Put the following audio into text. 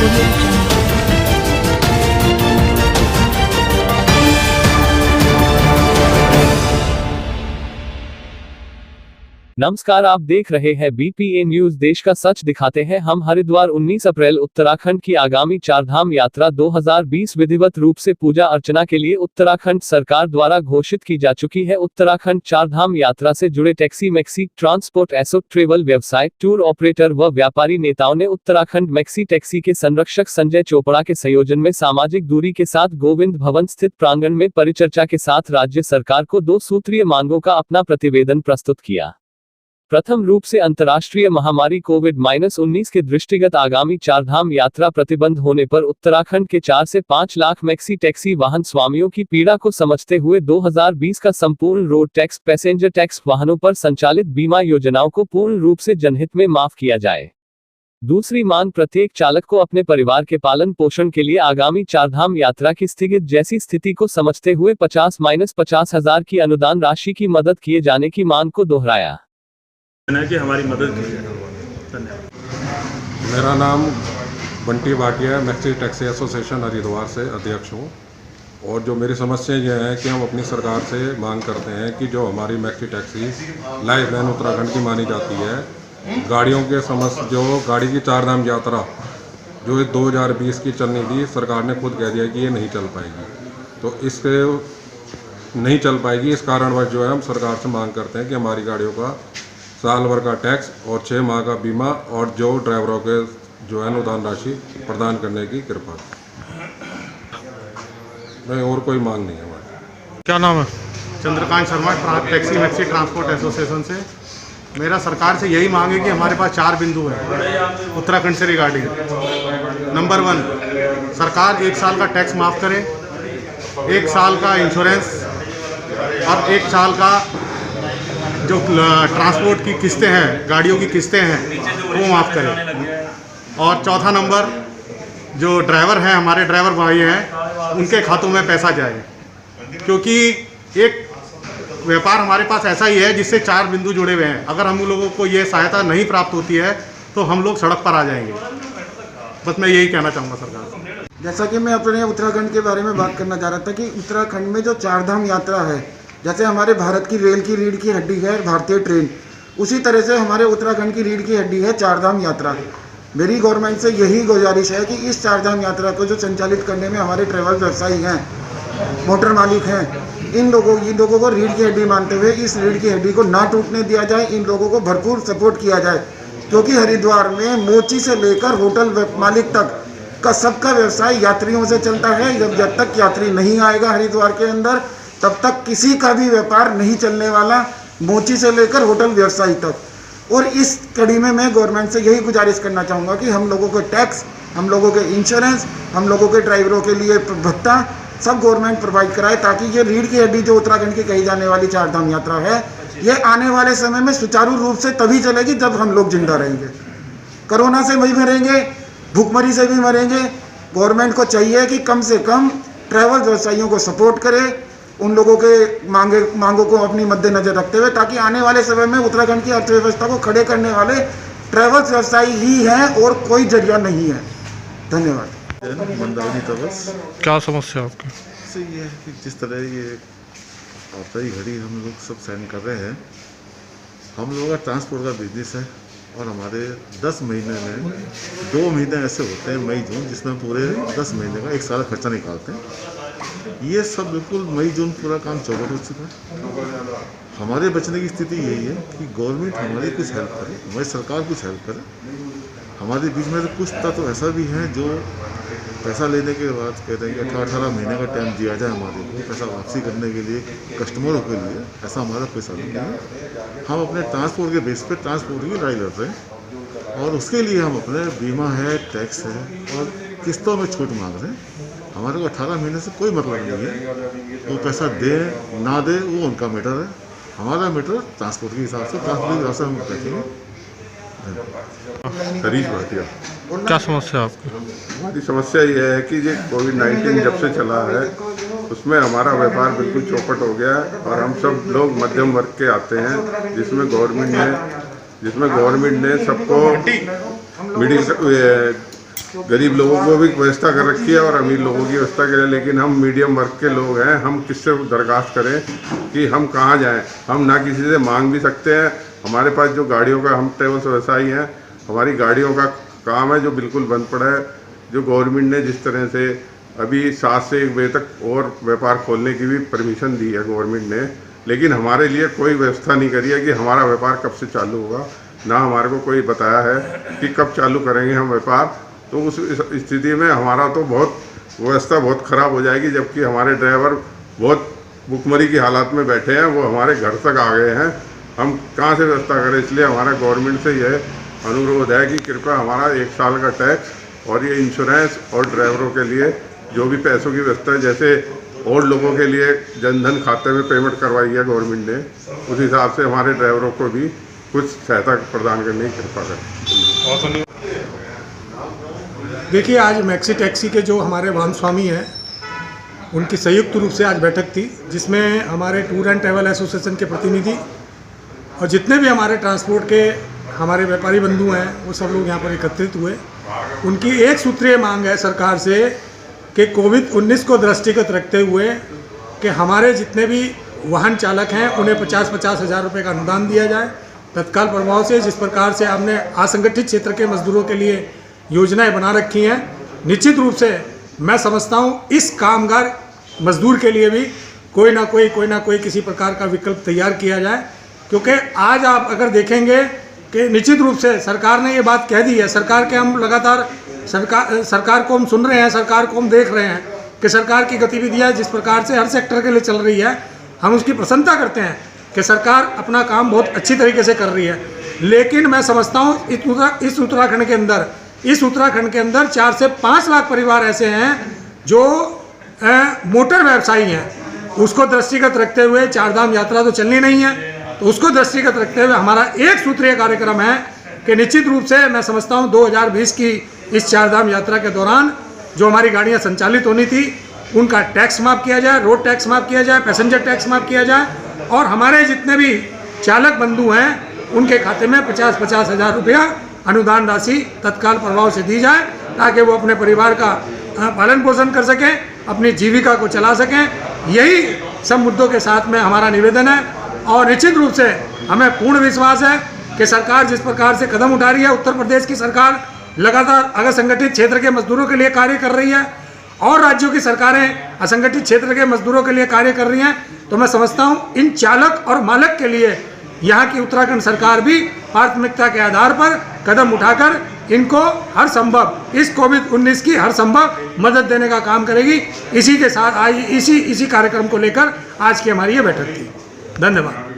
Audio Jungle. नमस्कार, आप देख रहे हैं बीपीए न्यूज। देश का सच दिखाते हैं हम। हरिद्वार 19 अप्रैल उत्तराखंड की आगामी चारधाम यात्रा 2020 विधिवत रूप से पूजा अर्चना के लिए उत्तराखंड सरकार द्वारा घोषित की जा चुकी है। उत्तराखंड चारधाम यात्रा से जुड़े टैक्सी मैक्सी ट्रांसपोर्ट एसो ट्रेवल व्यवसाय टूर ऑपरेटर व व्यापारी नेताओं ने उत्तराखंड मैक्सी टैक्सी के संरक्षक संजय चोपड़ा के संयोजन में सामाजिक दूरी के साथ गोविंद भवन स्थित प्रांगण में परिचर्चा के साथ राज्य सरकार को 2 सूत्रीय मांगों का अपना प्रतिवेदन प्रस्तुत किया। प्रथम रूप से अंतर्राष्ट्रीय महामारी कोविड-19 के दृष्टिगत आगामी चारधाम यात्रा प्रतिबंध होने पर उत्तराखंड के 4 से 5 लाख मैक्सी टैक्सी वाहन स्वामियों की पीड़ा को समझते हुए 2020 का संपूर्ण रोड टैक्स, पैसेंजर टैक्स, वाहनों पर संचालित बीमा योजनाओं को पूर्ण रूप से जनहित में माफ किया जाए। दूसरी मांग, प्रत्येक चालक को अपने परिवार के पालन पोषण के लिए आगामी चारधाम यात्रा की स्थगित जैसी स्थिति को समझते हुए 50-50,000 की अनुदान राशि की मदद किए जाने की मांग को दोहराया कि हमारी मदद की जाए। धन्यवाद। मेरा नाम Bunty Bhatia, maxi taxi association Haridwar से अध्यक्ष हूँ। और जो मेरी समस्या ये है कि हम अपनी सरकार से मांग करते हैं कि जो हमारी मैक्सी टैक्सी लाइफलाइन उत्तराखंड की मानी जाती है, गाड़ियों के जो गाड़ी की चारधाम यात्रा जो 2020 की चलनी थी, सरकार ने खुद कह दिया कि ये नहीं चल पाएगी। तो इसके नहीं चल पाएगी, इस कारणवश जो है हम सरकार से मांग करते हैं कि हमारी गाड़ियों का साल भर का टैक्स और 6 माह का बीमा और जो ड्राइवरों के जो है अनुदान राशि प्रदान करने की कृपा। नहीं, और कोई मांग नहीं है हमारी। क्या नाम है? Chandrakant Sharma, taxi maxi transport association से। मेरा सरकार से यही मांग है कि हमारे पास 4 बिंदु हैं उत्तराखंड से रिगार्डिंग। नंबर 1, सरकार 1 साल का टैक्स माफ़ करे, 1 साल का इंश्योरेंस और 1 साल का जो ट्रांसपोर्ट की किस्तें हैं, गाड़ियों की किस्तें हैं, वो माफ़ करें। और चौथा नंबर, जो ड्राइवर हैं, हमारे ड्राइवर भाई हैं, उनके खातों में पैसा जाए, क्योंकि एक व्यापार हमारे पास ऐसा ही है जिससे 4 बिंदु जुड़े हुए हैं। अगर हम लोगों को ये सहायता नहीं प्राप्त होती है तो हम लोग सड़क पर आ जाएंगे। बस मैं यही कहना चाहूँगा सरकार से। जैसा कि मैं अपने उत्तराखंड के बारे में बात करना चाह रहा था कि उत्तराखंड में जो चारधाम यात्रा है, जैसे हमारे भारत की रेल की रीढ़ की हड्डी है भारतीय ट्रेन, उसी तरह से हमारे उत्तराखंड की रीढ़ की हड्डी है चारधाम यात्रा। मेरी गवर्नमेंट से यही गुजारिश है कि इस चारधाम यात्रा को जो संचालित करने में हमारे ट्रैवल व्यवसायी हैं, मोटर मालिक हैं, इन लोगों को रीढ़ की हड्डी मानते हुए इस रीढ़ की हड्डी को ना टूटने दिया जाए। इन लोगों को भरपूर सपोर्ट किया जाए, क्योंकि हरिद्वार में मोची से लेकर होटल मालिक तक का सबका व्यवसाय यात्रियों से चलता है। जब तक यात्री नहीं आएगा हरिद्वार के अंदर, तब तक किसी का भी व्यापार नहीं चलने वाला, मोची से लेकर होटल व्यवसायी तक। और इस कड़ी में मैं गवर्नमेंट से यही गुजारिश करना चाहूँगा कि हम लोगों को टैक्स, हम लोगों के इंश्योरेंस, हम लोगों के ड्राइवरों के लिए भत्ता सब गवर्नमेंट प्रोवाइड कराए, ताकि ये रीढ़ की हड्डी जो उत्तराखंड की कही जाने वाली चारधाम यात्रा है, ये आने वाले समय में सुचारू रूप से तभी चलेगी जब हम लोग जिंदा रहेंगे। कोरोना से भी मरेंगे, भूखमरी से भी मरेंगे। गवर्नमेंट को चाहिए कि कम से कम ट्रैवल व्यवसायियों को सपोर्ट करे, उन लोगों के मांगों को अपनी मद्देनजर रखते हुए, ताकि आने वाले समय में उत्तराखंड की अर्थव्यवस्था को खड़े करने वाले ट्रैवल व्यवसायी ही हैं और कोई जरिया नहीं है। धन्यवाद। मंदावनी तवस। क्या समस्या आपकी? इससे ये है कि जिस तरह ये आपदा की घड़ी हम लोग सब सहन कर रहे हैं, हम लोगों का ट्रांसपोर्ट का बिजनेस है और हमारे 10 महीने में 2 महीने ऐसे होते हैं, मई जून, जिसमें पूरे 10 महीने का 1 साल का खर्चा निकालते हैं। ये सब बिल्कुल मई जून पूरा काम चौपट हो चुका है। हमारे बचने की स्थिति यही है कि गवर्नमेंट हमारी कुछ हेल्प करे, हमारी सरकार कुछ हेल्प करे। हमारे बीच में तो कुछ तत्व ऐसा भी है जो पैसा लेने के बाद कहते हैं कि 18 महीने का टाइम दिया जाए हमारे को पैसा वापसी करने के लिए, कस्टमरों के लिए। ऐसा हमारा कोई साधन नहीं है। हम अपने ट्रांसपोर्ट के बेस पे ट्रांसपोर्ट की लड़ाई लड़ रहे हैं और उसके लिए हम अपने बीमा है, टैक्स है और किस्तों में छूट मांग रहे हैं। हमारे को 18 महीने से कोई मतलब नहीं है। वो पैसा दे ना दे वो उनका मैटर है, हमारा मैटर ट्रांसपोर्ट के हिसाब से, ट्रांसपोर्ट के हिसाब से हम रखेंगे। हरीश भाटिया। क्या समस्या आपकी? हमारी समस्या ये है कि ये कोविड-19 जब से चला है, उसमें हमारा व्यापार बिल्कुल चौपट हो गया है और हम सब लोग मध्यम वर्ग के आते हैं, जिसमें गवर्नमेंट ने सबको मिडिल गरीब लोगों को भी व्यवस्था कर रखी है और अमीर लोगों की व्यवस्था करें, लेकिन हम मीडियम वर्ग के लोग हैं, हम किससे दरखास्त करें कि हम कहाँ जाएं? हम ना किसी से मांग भी सकते हैं। हमारे पास जो गाड़ियों का, हम ट्रेवल्स व्यवसायी हैं, हमारी गाड़ियों का काम है जो बिल्कुल बंद पड़ा है। जो गवर्नमेंट ने जिस तरह से अभी 7 से 1 बजे तक और व्यापार खोलने की भी परमिशन दी है गवर्नमेंट ने, लेकिन हमारे लिए कोई व्यवस्था नहीं करी है कि हमारा व्यापार कब से चालू होगा। ना हमारे को कोई बताया है कि कब चालू करेंगे हम व्यापार। तो उस स्थिति में हमारा तो बहुत व्यवस्था बहुत ख़राब हो जाएगी, जबकि हमारे ड्राइवर बहुत भुखमरी की हालत में बैठे हैं, वो हमारे घर तक आ गए हैं। हम कहाँ से व्यवस्था करें? इसलिए हमारा गवर्नमेंट से यह अनुरोध है कि कृपया हमारा 1 साल का टैक्स और ये इंश्योरेंस और ड्राइवरों के लिए जो भी पैसों की व्यवस्था है, जैसे और लोगों के लिए जनधन खाते में पेमेंट करवाई है गवर्नमेंट ने, उस हिसाब से हमारे ड्राइवरों को भी कुछ सहायता प्रदान करने की कृपा करें। देखिए, आज मैक्सी टैक्सी के जो हमारे वाहन स्वामी हैं, उनकी संयुक्त रूप से आज बैठक थी, जिसमें हमारे टूर एंड ट्रैवल एसोसिएशन के प्रतिनिधि और जितने भी हमारे ट्रांसपोर्ट के हमारे व्यापारी बंधु हैं, वो सब लोग यहाँ पर एकत्रित हुए। उनकी एक सूत्रीय मांग है सरकार से कि कोविड-19 को दृष्टिगत रखते हुए कि हमारे जितने भी वाहन चालक हैं उन्हें 50-50 हज़ार रुपये का अनुदान दिया जाए तत्काल प्रभाव से। जिस प्रकार से हमने असंगठित क्षेत्र के मजदूरों के लिए योजनाएं बना रखी हैं, निश्चित रूप से मैं समझता हूं इस कामगार मजदूर के लिए भी कोई ना कोई किसी प्रकार का विकल्प तैयार किया जाए। क्योंकि आज आप अगर देखेंगे कि निश्चित रूप से सरकार ने ये बात कह दी है, सरकार के हम लगातार सरकार को हम सुन रहे हैं, सरकार को हम देख रहे हैं कि सरकार की गतिविधियाँ जिस प्रकार से हर सेक्टर के लिए चल रही है, हम उसकी प्रशंसा करते हैं कि सरकार अपना काम बहुत अच्छी तरीके से कर रही है। लेकिन मैं समझता हूँ इस उत्तराखंड के अंदर 4 से 5 लाख परिवार ऐसे हैं जो मोटर व्यवसायी हैं। उसको दृष्टिगत रखते हुए चारधाम यात्रा तो चलनी नहीं है, तो उसको दृष्टिगत रखते हुए हमारा एक सूत्रीय कार्यक्रम है कि निश्चित रूप से मैं समझता हूँ 2020 की इस चारधाम यात्रा के दौरान जो हमारी गाड़ियाँ संचालित होनी थी उनका टैक्स माफ़ किया जाए, रोड टैक्स माफ़ किया जाए, पैसेंजर टैक्स माफ़ किया जाए और हमारे जितने भी चालक बंधु हैं उनके खाते में 50-50 हज़ार रुपया अनुदान राशि तत्काल प्रभाव से दी जाए, ताकि वो अपने परिवार का पालन पोषण कर सकें, अपनी जीविका को चला सकें। यही सब मुद्दों के साथ में हमारा निवेदन है और निश्चित रूप से हमें पूर्ण विश्वास है कि सरकार जिस प्रकार से कदम उठा रही है, उत्तर प्रदेश की सरकार लगातार असंगठित क्षेत्र के मजदूरों के लिए कार्य कर रही है और राज्यों की सरकारें असंगठित क्षेत्र के मजदूरों के लिए कार्य कर रही हैं, तो मैं समझता हूं इन चालक और मालक के लिए यहाँ की उत्तराखंड सरकार भी प्राथमिकता के आधार पर कदम उठाकर इनको हर संभव इस कोविड-19 की हर संभव मदद देने का काम करेगी। इसी के साथ आज इसी कार्यक्रम को लेकर आज की हमारी ये बैठक थी। धन्यवाद।